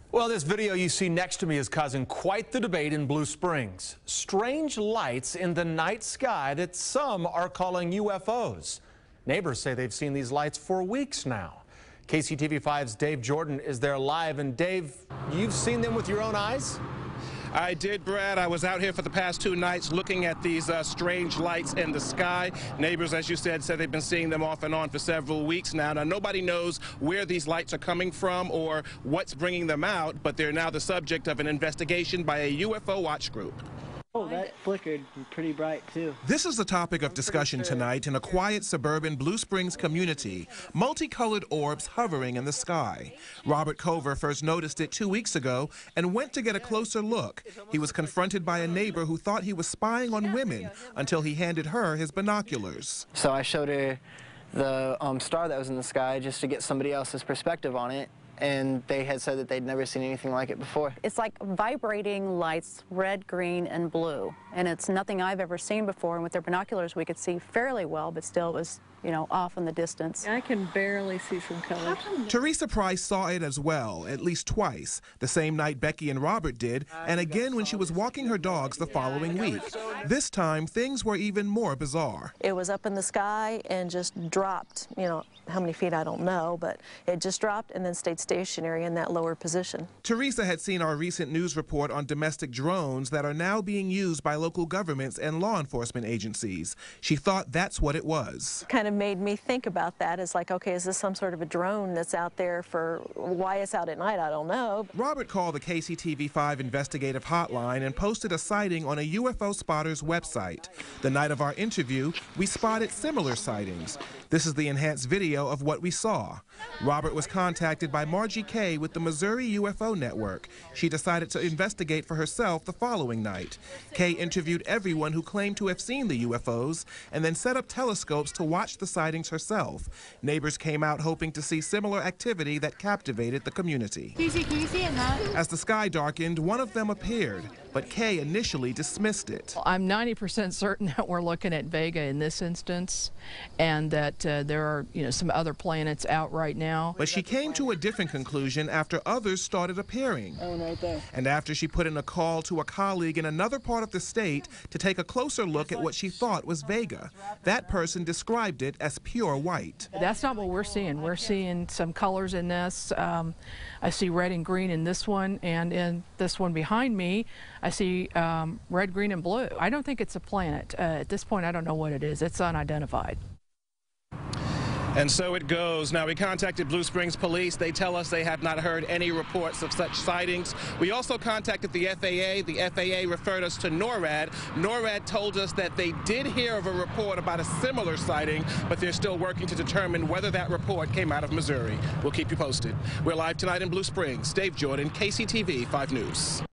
Well, this video you see next to me is causing quite the debate in Blue Springs. Strange lights in the night sky that some are calling UFOs. Neighbors say they've seen these lights for weeks now. KCTV 5's Dave Jordan is there live. And Dave, you've seen them with your own eyes? I did, Brad. I was out here for the past 2 nights looking at these strange lights in the sky. Neighbors, as you said they've been seeing them off and on for several weeks now. Now, nobody knows where these lights are coming from or what's bringing them out, but they're now the subject of an investigation by a UFO watch group. Oh, that flickered pretty bright, too. This is the topic of discussion tonight in a quiet suburban Blue Springs community. Multicolored orbs hovering in the sky. Robert Kover first noticed it 2 weeks ago and went to get a closer look. He was confronted by a neighbor who thought he was spying on women until he handed her his binoculars. So I showed her the star that was in the sky just to get somebody else's perspective on it. And they had said that they'd never seen anything like it before. It's like vibrating lights, red, green, and blue. And it's nothing I've ever seen before. And with their binoculars, we could see fairly well, but still it was, off in the distance. I can barely see some colors. Teresa Price saw it as well, at least twice, the same night Becky and Robert did, and again when she was walking her dogs the following week. This time, things were even more bizarre. It was up in the sky and just dropped, how many feet I don't know, but it just dropped and then stayed stationary in that lower position. Teresa had seen our recent news report on domestic drones that are now being used by local governments and law enforcement agencies. She thought that's what it was. Kind of made me think about that. It's like, okay, is this some sort of a drone that's out there for why it's out at night? I don't know. Robert called the KCTV 5 investigative hotline and posted a sighting on a UFO spotter's website. The night of our interview, we spotted similar sightings. This is the enhanced video of what we saw. Robert was contacted by Margie Kay with the Missouri UFO Network. She decided to investigate for herself the following night. Kay interviewed everyone who claimed to have seen the UFOs and then set up telescopes to watch the sightings herself. Neighbors came out hoping to see similar activity that captivated the community. Can you see it now? As the sky darkened, one of them appeared, but Kay initially dismissed it. I'm 90% certain that we're looking at Vega in this instance, and that there are, some other planets out right now. But she came to a different conclusion after others started appearing. Oh, right there. And after she put in a call to a colleague in another part of the state to take a closer look at what she thought was Vega. That person described it as pure white. That's not what we're seeing. We're seeing some colors in this. I see red and green in this one, and in this one behind me, I see red, green, and blue. I don't think it's a planet. At this point, I don't know what it is. It's unidentified. And so it goes. Now, we contacted Blue Springs Police. They tell us they have not heard any reports of such sightings. We also contacted the FAA. The FAA referred us to NORAD. NORAD told us that they did hear of a report about a similar sighting, but they're still working to determine whether that report came out of Missouri. We'll keep you posted. We're live tonight in Blue Springs. Dave Jordan, KCTV 5 News.